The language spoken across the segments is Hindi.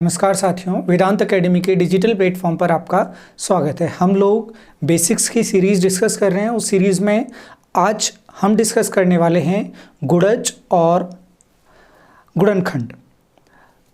नमस्कार साथियों, वेदांत एकेडमी के डिजिटल प्लेटफॉर्म पर आपका स्वागत है। हम लोग बेसिक्स की सीरीज़ डिस्कस कर रहे हैं। उस सीरीज़ में आज हम डिस्कस करने वाले हैं गुणज और गुणनखंड।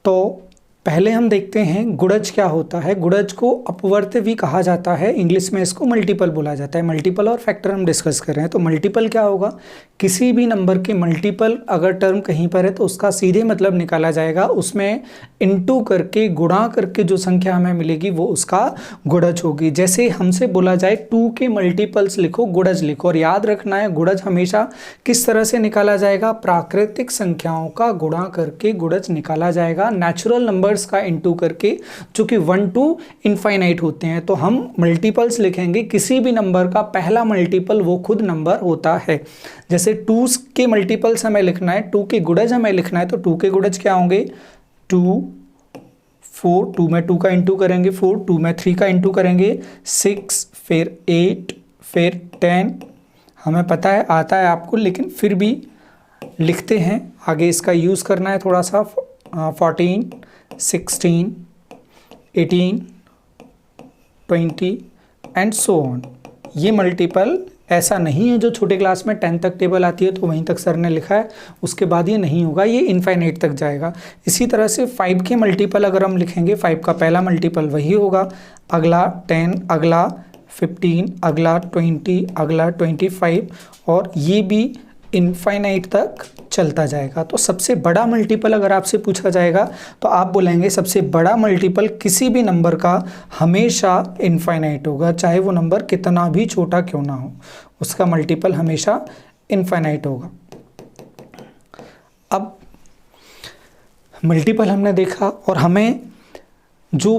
तो पहले हम देखते हैं गुणज क्या होता है। गुणज को अपवर्त भी कहा जाता है, इंग्लिश में इसको मल्टीपल बोला जाता है। मल्टीपल और फैक्टर हम डिस्कस कर रहे हैं। तो मल्टीपल क्या होगा, किसी भी नंबर के मल्टीपल अगर टर्म कहीं पर है तो उसका सीधे मतलब निकाला जाएगा, उसमें इनटू करके गुणा करके जो संख्या हमें मिलेगी वो उसका गुणज होगी। जैसे हमसे बोला जाए 2 के मल्टीपल्स लिखो, गुणज लिखो, और याद रखना है गुणज हमेशा किस तरह से निकाला जाएगा, प्राकृतिक संख्याओं का गुणा करके गुणज निकाला जाएगा, नेचुरल नंबर्स का इनटू करके, जो कि 1 to इनफाइनाइट होते हैं। तो हम मल्टीपल्स लिखेंगे, किसी भी नंबर का पहला मल्टीपल वो खुद नंबर होता है। जैसे 2 के मल्टीपल्स हमें लिखना है, 2 के गुणज हमें लिखना है, तो 2 के गुणज क्या होंगे, 2, 4, 2 में 2 का इंटू करेंगे 4, 2 में 3 का इंटू करेंगे 6, फिर 8, फिर 10। हमें पता है, आता है आपको, लेकिन फिर भी लिखते हैं, आगे इसका यूज़ करना है थोड़ा सा। 14, 16, 18, 20 एंड सो ऑन। ये मल्टीपल ऐसा नहीं है जो छोटे क्लास में 10 तक टेबल आती है तो वहीं तक सर ने लिखा है, उसके बाद ये नहीं होगा, ये इनफाइनाइट तक जाएगा। इसी तरह से 5 के मल्टीपल अगर हम लिखेंगे, 5 का पहला मल्टीपल वही होगा, अगला 10, अगला 15, अगला 20, अगला 25, और ये भी इनफाइनाइट तक चलता जाएगा। तो सबसे बड़ा मल्टीपल अगर आपसे पूछा जाएगा तो आप बोलेंगे सबसे बड़ा मल्टीपल किसी भी नंबर का हमेशा इनफाइनाइट होगा, चाहे वो नंबर कितना भी छोटा क्यों ना हो, उसका मल्टीपल हमेशा इनफाइनाइट होगा। अब मल्टीपल हमने देखा, और हमें जो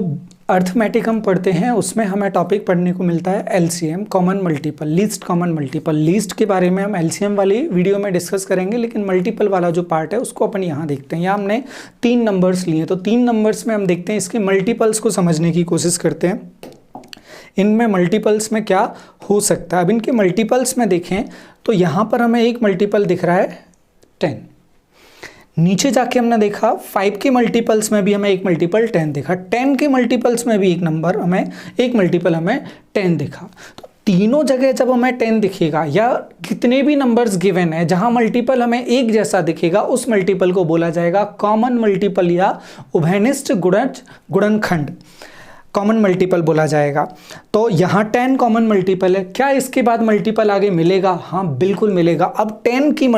अर्थमेटिक हम पढ़ते हैं उसमें हमें टॉपिक पढ़ने को मिलता है LCM, common multiple, least common multiple. Least के बारे में हम एलसीएम वाली वीडियो में डिस्कस करेंगे, लेकिन मल्टीपल वाला जो पार्ट है उसको अपन यहाँ देखते हैं। यहाँ हमने 3 नंबर्स लिए, तो 3 नंबर्स में हम देखते हैं इसके मल्टीपल्स को समझने की कोशिश करते हैं, इनमें मल्टीपल्स में क्या हो सकता है। अब इनके मल्टीपल्स में देखें तो यहाँ पर हमें एक मल्टीपल दिख रहा है 10, नीचे जाके हमने देखा 5 के मल्टीपल्स में भी हमें एक मल्टीपल 10 दिखा, 10 के मल्टीपल्स में भी एक मल्टीपल हमें 10 दिखा। तो तीनों जगह जब हमें 10 दिखेगा, या कितने भी नंबर्स गिवन है जहां मल्टीपल हमें एक जैसा दिखेगा, उस मल्टीपल को बोला जाएगा कॉमन मल्टीपल या उभयनिष्ठ गुणनखंड, कॉमन मल्टीपल बोला जाएगा। तो यहाँ 10 कॉमन मल्टीपल है। क्या इसके बाद मल्टीपल आगे मिलेगा? हाँ, बिल्कुल मिलेगा। अब 10 की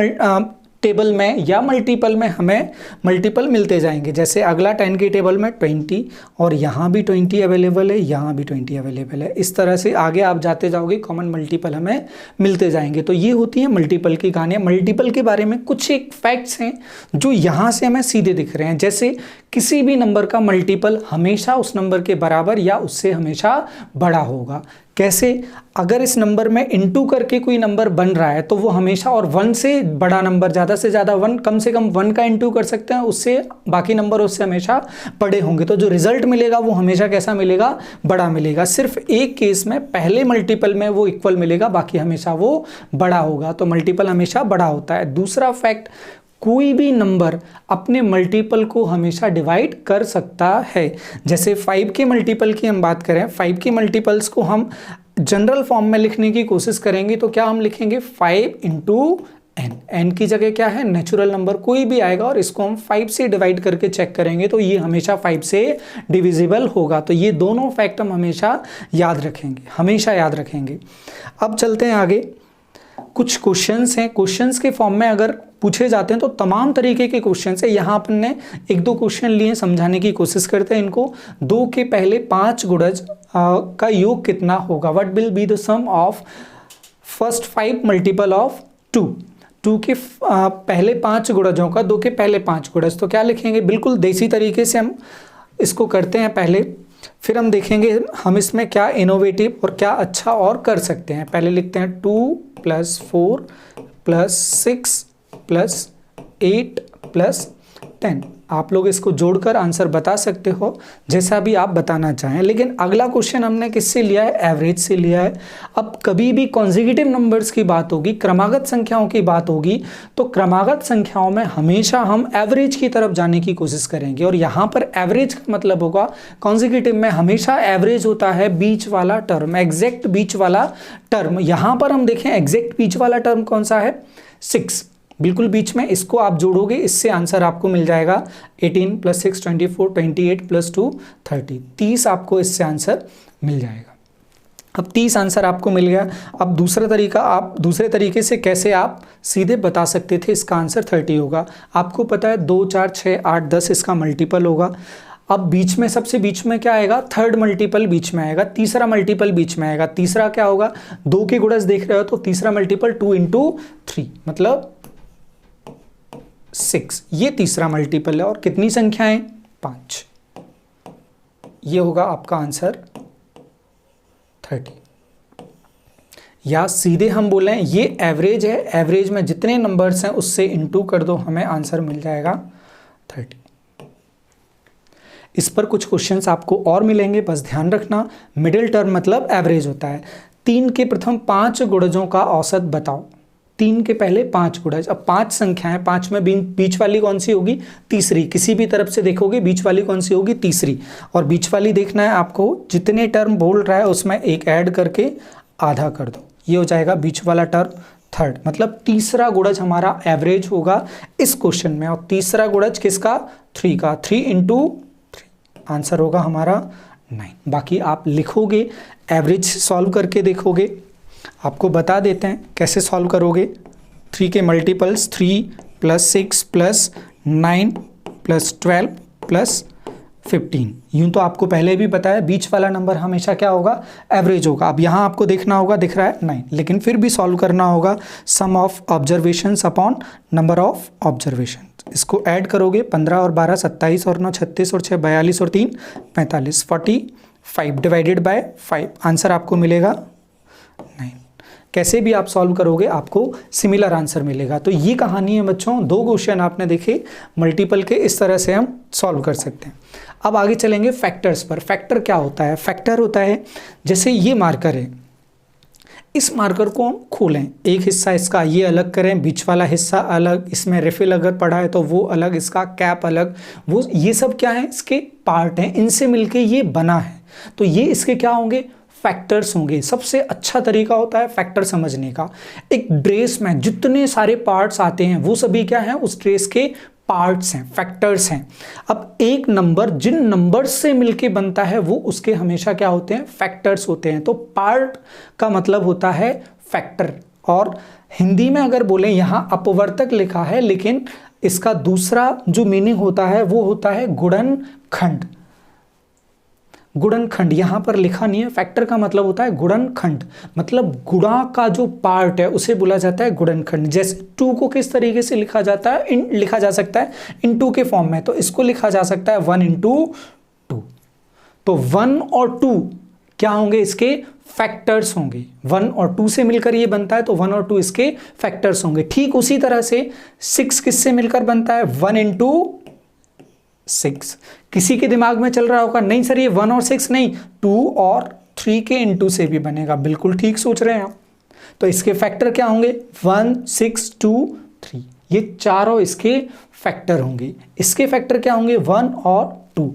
टेबल में या मल्टीपल में हमें मल्टीपल मिलते जाएंगे। जैसे अगला 10 की टेबल में 20, और यहाँ भी 20 अवेलेबल है, यहाँ भी 20 अवेलेबल है। इस तरह से आगे आप जाते जाओगे, कॉमन मल्टीपल हमें मिलते जाएंगे। तो ये होती है मल्टीपल की कहानी। मल्टीपल के बारे में कुछ एक फैक्ट्स हैं जो यहाँ से हमें सीधे दिख रहे हैं। जैसे किसी भी नंबर का मल्टीपल हमेशा उस नंबर के बराबर या उससे हमेशा बड़ा होगा। कैसे? अगर इस नंबर में इनटू करके कोई नंबर बन रहा है तो वो हमेशा, और 1 से बड़ा नंबर, ज़्यादा से ज़्यादा 1, कम से कम 1 का इनटू कर सकते हैं, उससे बाकी नंबर उससे हमेशा बड़े होंगे। तो जो रिजल्ट मिलेगा वो हमेशा कैसा मिलेगा? बड़ा मिलेगा। सिर्फ एक केस में पहले मल्टीपल में वो इक्वल मिलेगा, बाकी हमेशा वो बड़ा होगा। तो मल्टीपल हमेशा बड़ा होता है। दूसरा फैक्ट, कोई भी नंबर अपने मल्टीपल को हमेशा डिवाइड कर सकता है। जैसे 5 के मल्टीपल की हम बात करें, 5 के मल्टीपल्स को हम जनरल फॉर्म में लिखने की कोशिश करेंगे तो क्या हम लिखेंगे? 5 × n। n की जगह क्या है? नेचुरल नंबर कोई भी आएगा, और इसको हम 5 से डिवाइड करके चेक करेंगे तो ये हमेशा 5 से डिविजिबल होगा। तो ये दोनों फैक्ट हम हमेशा याद रखेंगे, हमेशा याद रखेंगे। अब चलते हैं आगे। कुछ क्वेश्चंस हैं, क्वेश्चंस के फॉर्म में अगर पूछे जाते हैं तो तमाम तरीके के क्वेश्चंस है। यहाँ अपन ने 1-2 क्वेश्चन लिए, समझाने की कोशिश करते हैं इनको। 2 के पहले 5 गुणज का योग कितना होगा? What will be the sum of first 5 multiple of 2? 2 के पहले 5 गुणजों का 2 के पहले 5 गुणज, तो क्या लिखेंगे? बिल्कुल देसी तरीके से हम इसको करते हैं पहले, फिर हम देखेंगे हम इसमें क्या इनोवेटिव और क्या अच्छा और कर सकते हैं। पहले लिखते हैं 2 + 4 + 6 + 8 + 10। आप लोग इसको जोड़कर आंसर बता सकते हो जैसा भी आप बताना चाहें। लेकिन अगला क्वेश्चन हमने किससे लिया है, एवरेज से लिया है। अब कभी भी कॉन्जिक्यूटिव नंबर्स की बात होगी, क्रमागत संख्याओं की बात होगी, तो क्रमागत संख्याओं में हमेशा हम एवरेज की तरफ जाने की कोशिश करेंगे। और यहाँ पर एवरेज का मतलब होगा, कॉन्जिक्यूटिव में हमेशा एवरेज होता है बीच वाला टर्म, एग्जैक्ट बीच वाला टर्म। यहाँ पर हम देखें एग्जैक्ट बीच वाला टर्म कौन सा है, 6, बिल्कुल बीच में। इसको आप जोड़ोगे, इससे आंसर आपको मिल जाएगा 18 + 6 24, 28 + 2 30, 30 आपको इससे आंसर मिल जाएगा। अब 30 आंसर आपको मिल गया। अब दूसरा तरीका, आप दूसरे तरीके से कैसे आप सीधे बता सकते थे इसका आंसर 30 होगा। आपको पता है 2 4 6 8 10 इसका मल्टीपल होगा। अब बीच में, सबसे बीच में क्या आएगा, थर्ड मल्टीपल बीच में आएगा, तीसरा मल्टीपल बीच में आएगा। तीसरा क्या होगा, 2 के गुणज देख रहे हो तो तीसरा मल्टीपल 2 × 3 मतलब 6, ये तीसरा मल्टीपल है। और कितनी संख्याएं, 5। ये होगा आपका आंसर 30। या सीधे हम बोलें ये एवरेज है, एवरेज में जितने नंबर्स हैं उससे इंटू कर दो, हमें आंसर मिल जाएगा 30। इस पर कुछ क्वेश्चंस आपको और मिलेंगे, बस ध्यान रखना। मिडिल टर्म मतलब एवरेज होता है। 3 के प्रथम 5 गुणजों का औसत बताओ। 3 के पहले 5 गुणज। अब 5 संख्याएं, 5 में बीच वाली कौन सी होगी, तीसरी। किसी भी तरफ से देखोगे बीच वाली कौन सी होगी, तीसरी। और बीच वाली देखना है आपको, जितने टर्म बोल रहा है उसमें एक ऐड करके आधा कर दो, ये हो जाएगा बीच वाला टर्म, थर्ड। मतलब तीसरा गुणज हमारा एवरेज होगा इस क्वेश्चन में। और तीसरा गुणज किसका, 3 का, 3 × 3, आंसर होगा हमारा 9। बाकी आप लिखोगे, एवरेज सॉल्व करके देखोगे। आपको बता देते हैं कैसे सॉल्व करोगे। 3 के मल्टीपल्स 3 + 6 + 9 + 12 + 15। यूं तो आपको पहले भी बताया बीच वाला नंबर हमेशा क्या होगा, एवरेज होगा। अब यहाँ आपको देखना होगा, दिख रहा है 9, लेकिन फिर भी सॉल्व करना होगा। Sum of observations upon number of observation. इसको ऐड करोगे, 15 और 12 27 और 9 36 और 6 42 और 3 45, 45 डिवाइडेड बाय 5, आंसर आपको मिलेगा 9। कैसे भी आप सॉल्व करोगे आपको सिमिलर आंसर मिलेगा। तो ये कहानी है बच्चों, 2 क्वेश्चन आपने देखे मल्टीपल के, इस तरह से हम सॉल्व कर सकते हैं। अब आगे चलेंगे फैक्टर्स पर। फैक्टर क्या होता है, फैक्टर होता है जैसे ये मार्कर है, इस मार्कर को हम खोलें, एक हिस्सा इसका ये अलग करें, बीच वाला हिस्सा अलग, इसमें रिफिल अगर पड़ा है तो वो अलग, इसका कैप अलग, वो ये सब क्या है, इसके पार्ट हैं, इनसे मिलके ये बना है। तो ये इसके क्या होंगे, फैक्टर्स होंगे। सबसे अच्छा तरीका होता है फैक्टर समझने का। एक ड्रेस में जितने सारे पार्ट्स आते हैं वो सभी क्या हैं, उस ड्रेस के पार्ट्स हैं, फैक्टर्स हैं। अब एक नंबर जिन नंबर्स से मिलके बनता है वो उसके हमेशा क्या होते हैं, फैक्टर्स होते हैं। तो पार्ट का मतलब होता है फैक्टर। और हिंदी में अगर बोलें, यहाँ अपवर्तक लिखा है, लेकिन इसका दूसरा जो मीनिंग होता है वो होता है गुणनखंड। गुणनखंड यहाँ पर लिखा नहीं है। फैक्टर का मतलब होता है गुणनखंड, मतलब गुणा का जो पार्ट है उसे बोला जाता है गुणनखंड। जैसे 2 को किस तरीके से लिखा जाता है, लिखा जा सकता है इनटू के फॉर्म में, तो इसको लिखा जा सकता है 1 × 2। तो 1 और 2 क्या होंगे, इसके फैक्टर्स होंगे। 1 और 2 से मिलकर ये बनता है, तो 1 और 2 इसके फैक्टर्स होंगे। ठीक उसी तरह से 6 किससे मिलकर बनता है, 1 × 6। किसी के दिमाग में चल रहा होगा, नहीं सर ये 1 और 6 नहीं, 2 और 3 के इंटू से भी बनेगा। बिल्कुल ठीक सोच रहे हैं आप। तो इसके फैक्टर क्या होंगे, 1 6 2 3, ये चारों इसके फैक्टर होंगे। इसके फैक्टर क्या होंगे, 1 और 2।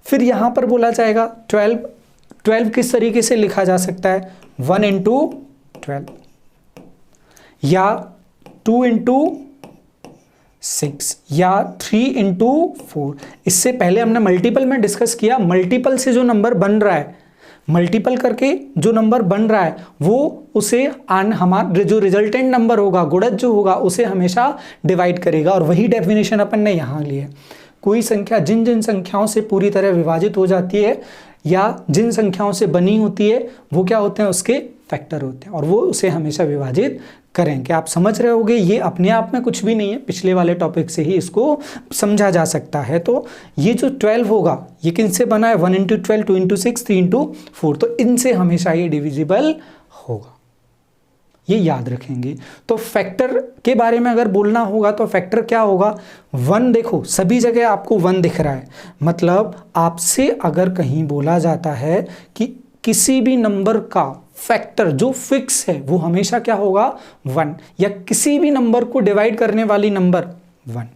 फिर यहां पर बोला जाएगा 12 किस तरीके से लिखा जा सकता है, 1 × 12 या 2 × 6 या 3 × 4। इससे पहले हमने मल्टीपल में डिस्कस किया, मल्टीपल से जो नंबर बन रहा है, मल्टीपल करके जो नंबर बन रहा है वो उसे हमारा जो रिजल्टेंट नंबर होगा, गुणज जो होगा, उसे हमेशा डिवाइड करेगा। और वही डेफिनेशन अपन ने यहाँ ली है। कोई संख्या जिन जिन संख्याओं से पूरी तरह विभाजित हो जाती है या जिन संख्याओं से बनी होती है वो क्या होते हैं, उसके फैक्टर होते हैं, और वो उसे हमेशा विभाजित करेंगे। आप समझ रहे होगे, ये अपने आप में कुछ भी नहीं है, पिछले वाले टॉपिक से ही इसको समझा जा सकता है। तो ये जो 12 होगा ये किनसे बना है, 1 × 12, 2 × 6, 3 × 4, तो इनसे हमेशा ये डिविजिबल होगा। ये याद रखेंगे। तो फैक्टर के बारे में अगर बोलना होगा तो फैक्टर क्या होगा, 1। देखो सभी जगह आपको 1 दिख रहा है, मतलब आपसे अगर कहीं बोला जाता है कि किसी भी नंबर का फैक्टर जो फिक्स है वो हमेशा क्या होगा, 1, या किसी भी नंबर को डिवाइड करने वाली नंबर 1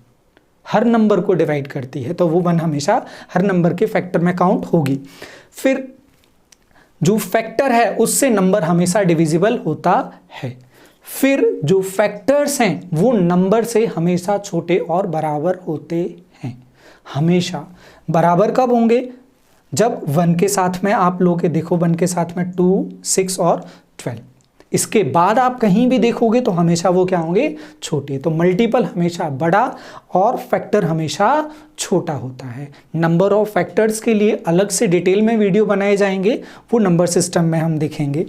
हर नंबर को डिवाइड करती है, तो वो 1 हमेशा हर नंबर के फैक्टर में काउंट होगी। फिर जो फैक्टर है उससे नंबर हमेशा डिविजिबल होता है। फिर जो फैक्टर्स हैं वो नंबर से हमेशा छोटे और बराबर होते हैं। हमेशा बराबर कब होंगे, जब 1 के साथ में आप लोगे, देखो 1 के साथ में 2, 6 और 12। इसके बाद आप कहीं भी देखोगे तो हमेशा वो क्या होंगे, छोटे। तो मल्टीपल हमेशा बड़ा और फैक्टर हमेशा छोटा होता है। नंबर ऑफ फैक्टर्स के लिए अलग से डिटेल में वीडियो बनाए जाएंगे, वो नंबर सिस्टम में हम देखेंगे।